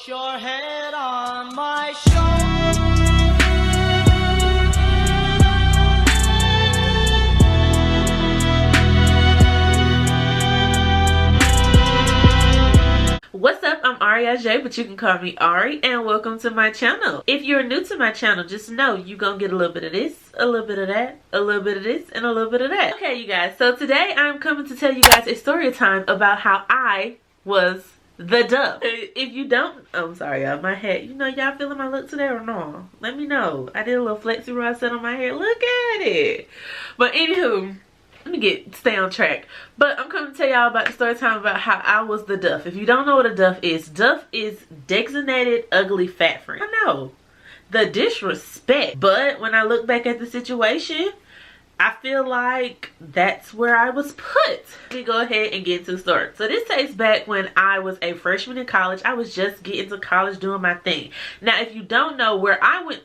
Put your head on my shoulder. What's up? I'm ARI AJEE, but you can call me Ari, and welcome to my channel. If you're new to my channel, just know you're gonna get a little bit of this, a little bit of that, a little bit of this, and a little bit of that. Okay, you guys, so today I'm coming to tell you guys a story time about how I was the D.U.F.F. If you don't, I'm sorry y'all, my hair, you know, y'all feeling my look today or no? Let me know. I did a little flexi roll set on my hair. Look at it. But anywho, let me stay on track. But I'm coming to tell y'all about the story time about how I was the D.U.F.F. If you don't know what a D.U.F.F. is, D.U.F.F. is designated ugly fat friend. I know, the disrespect. But when I look back at the situation, I feel like that's where I was put. Let me go ahead and get into the story. So this takes back when I was a freshman in college. I was just getting to college, doing my thing. Now, if you don't know where I went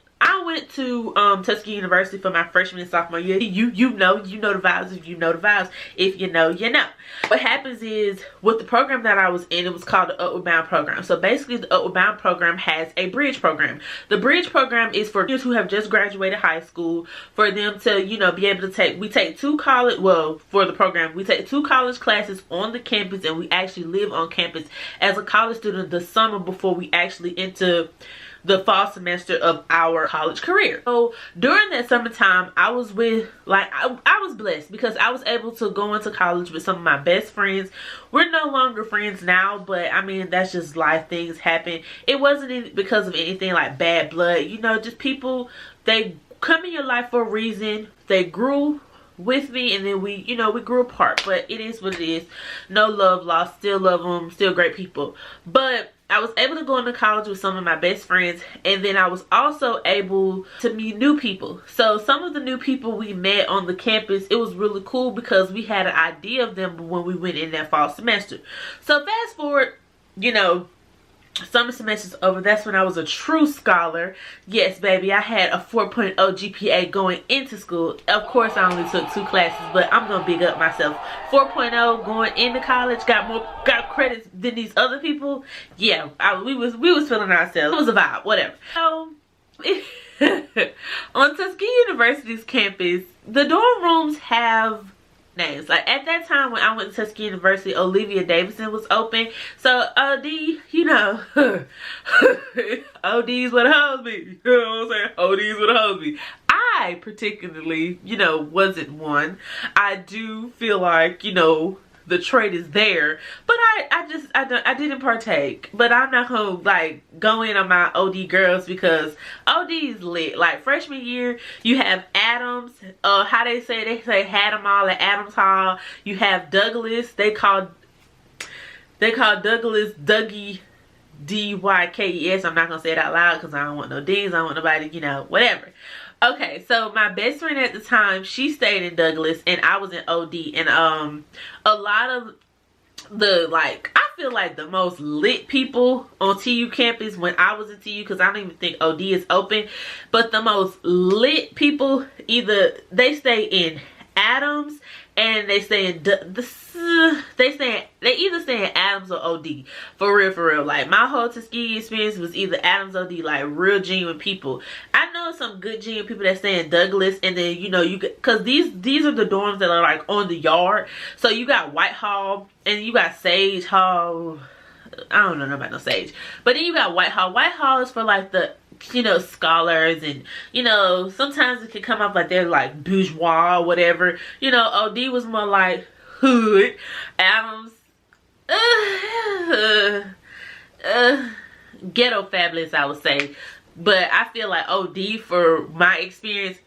to Tuskegee University for my freshman and sophomore year. You know the vibes. If you know the vibes, if you know, you know. What happens is, with the program that I was in, it was called the Upward Bound program. So basically, the Upward Bound program has a bridge program. The bridge program is for kids who have just graduated high school, for them to, you know, be able to we take two college, well, for the program, we take 2 college classes on the campus, and we actually live on campus as a college student the summer before we actually enter the fall semester of our college career. So during that summertime, I was with, like, I was blessed because I was able to go into college with some of my best friends. We're no longer friends now, but I mean, that's just life. Things happen. It wasn't because of anything like bad blood, you know, just people, they come in your life for a reason. They grew with me, and then we, you know, we grew apart, but it is what it is. No love lost. Still love them. Still great people. But I was able to go into college with some of my best friends, and then I was also able to meet new people. So some of the new people we met on the campus, it was really cool because we had an idea of them when we went in that fall semester. So fast forward, you know, summer semester's over. That's when I was a true scholar. Yes, baby, I had a 4.0 GPA going into school. Of course, I only took 2 classes, but I'm gonna big up myself. 4.0 going into college, got credits than these other people. Yeah, we was feeling ourselves. It was a vibe, whatever. So on Tuskegee University's campus, the dorm rooms have names. Like at that time when I went to Tuskegee University, Olivia Davidson was open. So OD, you know, OD's what the hoes be. You know what I'm saying? OD's what the hoes be. I particularly, you know, wasn't one. I do feel like, you know, the trait is there, but I didn't partake. But I'm not gonna like go in on my OD girls because OD is lit. Like freshman year, you have Adams. How they say had them all at Adams Hall. You have Douglas. They call Douglas Dougie, D-Y-K-E-S. I'm not gonna say it out loud because I don't want no dings. I don't want nobody, you know, whatever. Okay, so my best friend at the time, she stayed in Douglas and I was in OD, and a lot of the, like, I feel like the most lit people on TU campus when I was in TU, because I don't even think OD is open, but the most lit people, either they stay in Adams and they stay in they either stay in Adams or OD. For real. Like my whole Tuskegee experience was either Adams, OD, like real genuine people. I know some good genuine people that stay in Douglas, and then, you know, you because these are the dorms that are like on the yard. So you got Whitehall and you got Sage Hall. I don't know about no Sage, but then you got Whitehall. Whitehall is for like the, you know, scholars, and, you know, sometimes it can come up like they're like bourgeois or whatever. You know, OD was more like hood. Adams, ghetto fabulous, I would say. But I feel like OD, for my experience,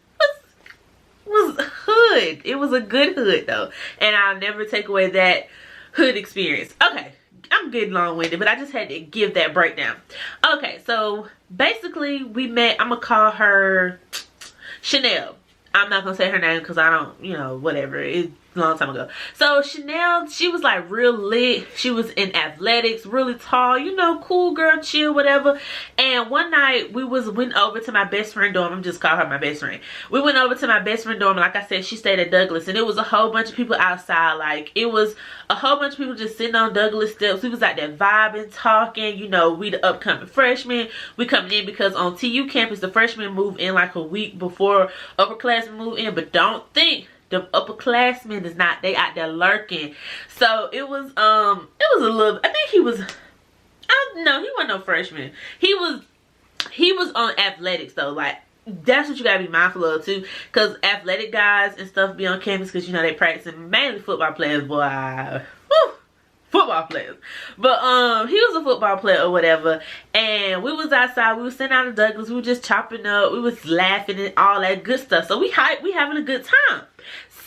was hood. It was a good hood though, and I'll never take away that hood experience. Okay, I'm getting long-winded, but I just had to give that breakdown. Okay, so basically we met. I'm gonna call her Chanel. I'm not gonna say her name because I don't, you know, whatever. long time ago. So Chanel, she was like real lit. She was in athletics, really tall, you know, cool girl, chill, whatever. And one night we went over to my best friend dorm. I'm just calling her my best friend. We went over to my best friend dorm. Like I said, she stayed at Douglas, and it was a whole bunch of people outside. Like it was a whole bunch of people just sitting on Douglas steps. We was out there vibing, talking. You know, we the upcoming freshmen. We coming in because on TU campus the freshmen move in like a week before upperclassmen move in. But don't think the upperclassmen is not, they out there lurking. So it was a little, I think he was, I don't know, he wasn't no freshman. He was on athletics though. Like that's what you gotta be mindful of too, because athletic guys and stuff be on campus because you know they practicing, mainly football players, boy. Whew, football players. But he was a football player or whatever, and we was outside, we was sitting out of Douglas, we were just chopping up, we was laughing and all that good stuff. So we having a good time.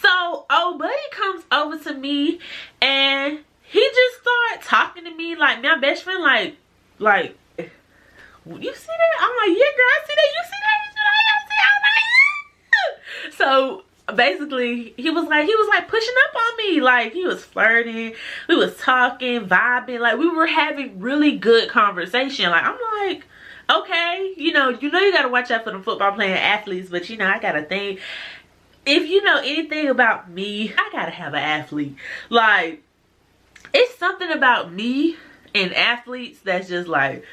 So old buddy comes over to me and he just started talking to me like my best friend, like you see that? I'm like, yeah girl, I see that. You see that? I'm like, yeah. So basically he was like pushing up on me, like he was flirting, we was talking, vibing, like we were having really good conversation. Like I'm like, okay, you know you gotta watch out for the football playing athletes, but you know I gotta think, if you know anything about me, I gotta have an athlete. Like it's something about me and athletes that's just like,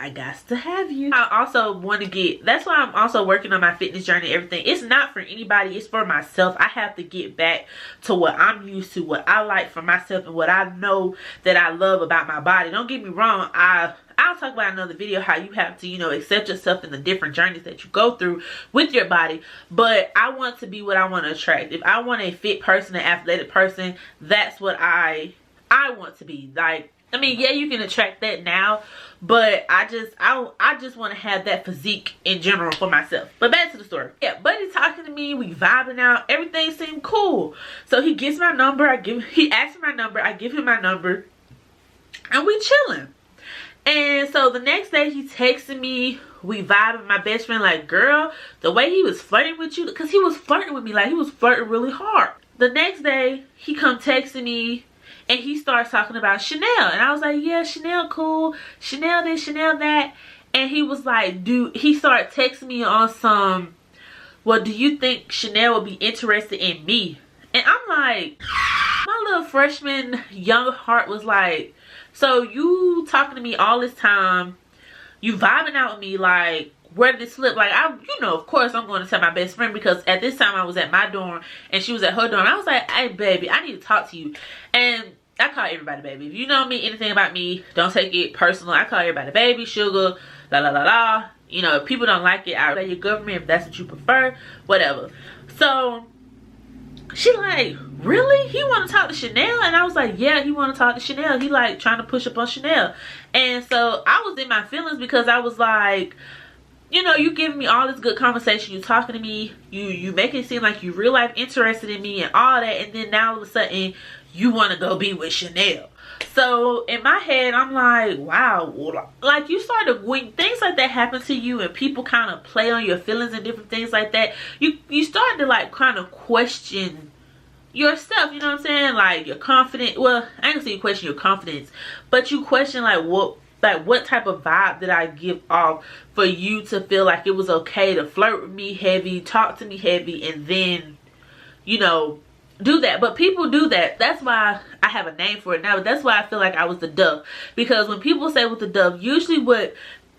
I got to have you. I also want to get, that's why I'm also working on my fitness journey and everything. It's not for anybody, it's for myself. I have to get back to what I'm used to, what I like for myself, and what I know that I love about my body. Don't get me wrong, I'll talk about in another video how you have to, you know, accept yourself in the different journeys that you go through with your body. But I want to be what I want to attract. If I want a fit person, an athletic person, that's what I want to be. Like, I mean, yeah, you can attract that now, but I just want to have that physique in general for myself. But back to the story. Yeah, buddy talking to me, we vibing out, everything seemed cool. So he gets my number, he asks me my number, I give him my number, and we chilling. And so the next day he texted me, we vibing, my best friend like, girl, the way he was flirting with you, because he was flirting with me, like he was flirting really hard. The next day he come texting me, and he starts talking about Chanel. And I was like, yeah, Chanel cool. Chanel this, Chanel that. And he was like, he started texting me on some, well, do you think Chanel would be interested in me? And I'm like, my little freshman young heart was like, so you talking to me all this time, you vibing out with me, like, where did it slip? Like, you know, of course I'm going to tell my best friend, because at this time I was at my dorm and she was at her dorm. I was like, hey baby, I need to talk to you. And I call everybody baby. If you know me, anything about me, don't take it personal. I call everybody baby, sugar, la la la la. You know, if people don't like it, I'll say your government if that's what you prefer, whatever. So she like, really? He want to talk to Chanel? And I was like, yeah, he want to talk to Chanel. He like trying to push up on Chanel. And so I was in my feelings, because I was like, you know, you giving me all this good conversation, you talking to me, you make it seem like you real life interested in me and all that, and then now all of a sudden you want to go be with Chanel. So in my head I'm like, wow, like you started, when things like that happen to you and people kind of play on your feelings and different things like that, you start to like kind of question yourself, you know what I'm saying? Like your confidence, well, I ain't gonna say you question your confidence, but you question like what type of vibe did I give off for you to feel like it was okay to flirt with me heavy, talk to me heavy, and then, you know, do that. But people do that. That's why I have a name for it now. But that's why I feel like I was the D.U.F.F. Because when people say with the D.U.F.F, usually what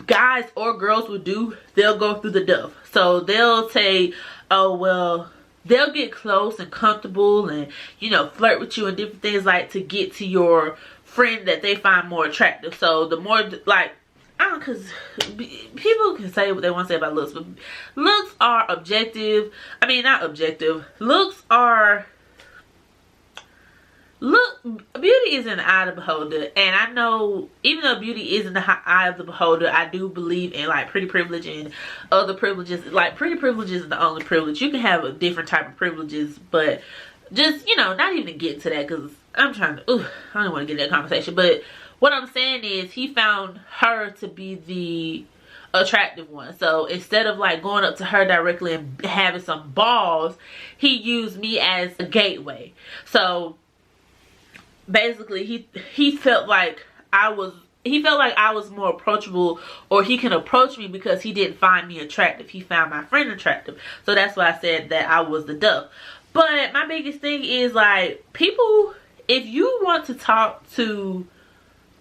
guys or girls will do, they'll go through the D.U.F.F. So they'll say, oh well, they'll get close and comfortable and, you know, flirt with you and different things like to get to your friend that they find more attractive. So the more, like, I don't, because people can say what they want to say about looks, but looks are objective. I mean, not objective. Beauty is in the eye of the beholder. And I know, even though beauty is in the eye of the beholder, I do believe in like pretty privilege and other privileges. Like pretty privilege is the only privilege. You can have a different type of privileges, but just, you know, not even get to that, because I'm trying to, I don't want to get in that conversation. But what I'm saying is he found her to be the attractive one. So instead of like going up to her directly and having some balls, he used me as a gateway. So basically he felt like I was more approachable, or he can approach me because he didn't find me attractive. He found my friend attractive. So that's why I said that I was the D.U.F.F. But my biggest thing is, like, people, if you want to talk to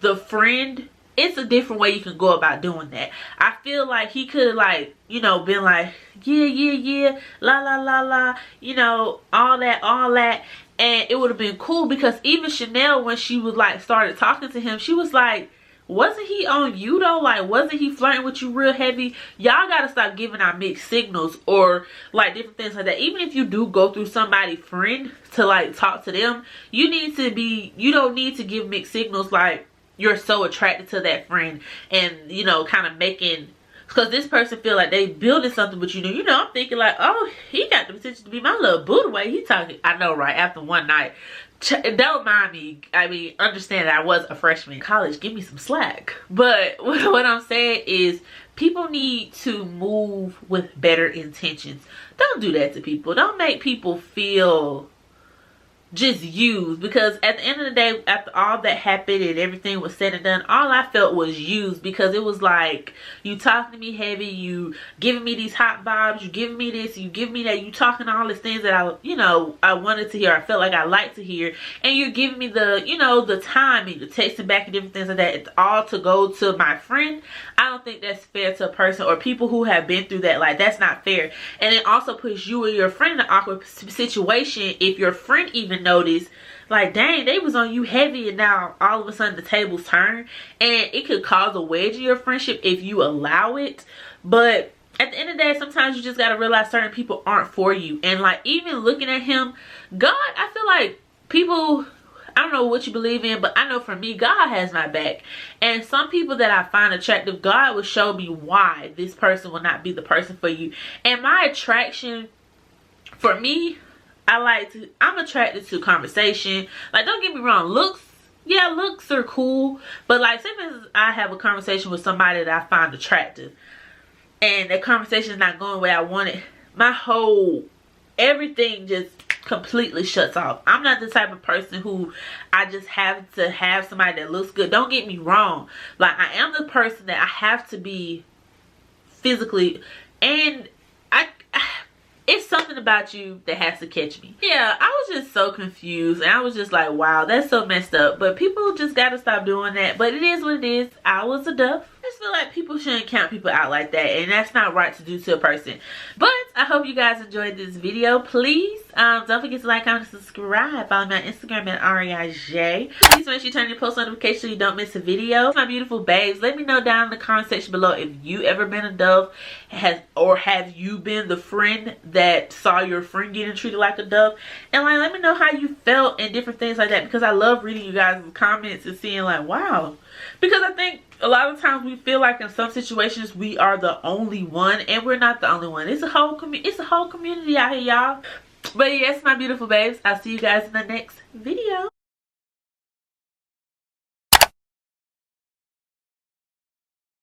the friend, it's a different way you can go about doing that. I feel like he could have, like, you know, been like, yeah, la la la la, you know, all that. And it would have been cool, because even Chanel, when she was like started talking to him, she was like, wasn't he on you though? Like, wasn't he flirting with you real heavy? Y'all gotta stop giving out mixed signals, or like different things like that. Even if you do go through somebody's friend to like talk to them, you don't need to give mixed signals like you're so attracted to that friend, and you know, kind of making, because this person feel like they building something with you. You know, I'm thinking like, oh, he got the potential to be my little boo, the way he talking. I know, right? After one night. Don't mind me. I mean, understand that I was a freshman in college. Give me some slack. But what I'm saying is, people need to move with better intentions. Don't do that to people. Don't make people feel just used, because at the end of the day, after all that happened and everything was said and done, all I felt was used, because it was like, you talking to me heavy, you giving me these hot vibes, you giving me this, you give me that, you talking all these things that I, you know, I wanted to hear, I felt like I liked to hear, and you're giving me the, you know, the time, and you're texting back and different things like that. It's all to go to my friend. I don't think that's fair to a person, or people who have been through that. Like, that's not fair. And it also puts you and your friend in an awkward situation if your friend even notice, like, dang, they was on you heavy, and now all of a sudden the tables turn, and it could cause a wedge in your friendship if you allow it. But at the end of the day, sometimes you just gotta realize certain people aren't for you. And like, even looking at him, God, I feel like people, I don't know what you believe in, but I know for me, God has my back. And some people that I find attractive, God will show me why this person will not be the person for you. And my attraction, for me, I'm attracted to conversation. Like, don't get me wrong, looks, yeah, looks are cool, but like, sometimes I have a conversation with somebody that I find attractive, and that conversation is not going the way I want it, my whole, everything just completely shuts off. I'm not the type of person who I just have to have somebody that looks good. Don't get me wrong. Like, I am the person that I have to be physically, and it's something about you that has to catch me. Yeah, I was just so confused, and I was just like, wow, that's so messed up. But people just gotta stop doing that. But it is what it is. I was a D.U.F.F. I just feel like people shouldn't count people out like that, and that's not right to do to a person. But I hope you guys enjoyed this video. Please don't forget to like, comment, and subscribe. Follow me on Instagram at ARI AJEE. Please make sure you turn your post notifications so you don't miss a video. My beautiful babes, let me know down in the comment section below if you ever been a D.U.F.F. or have you been the friend that saw your friend getting treated like a D.U.F.F. And like, let me know how you felt and different things like that, because I love reading you guys' comments and seeing like, wow. Because I think a lot of times we feel like in some situations we are the only one, and we're not the only one. It's a whole community out here, y'all. But yes, my beautiful babes, I'll see you guys in the next video.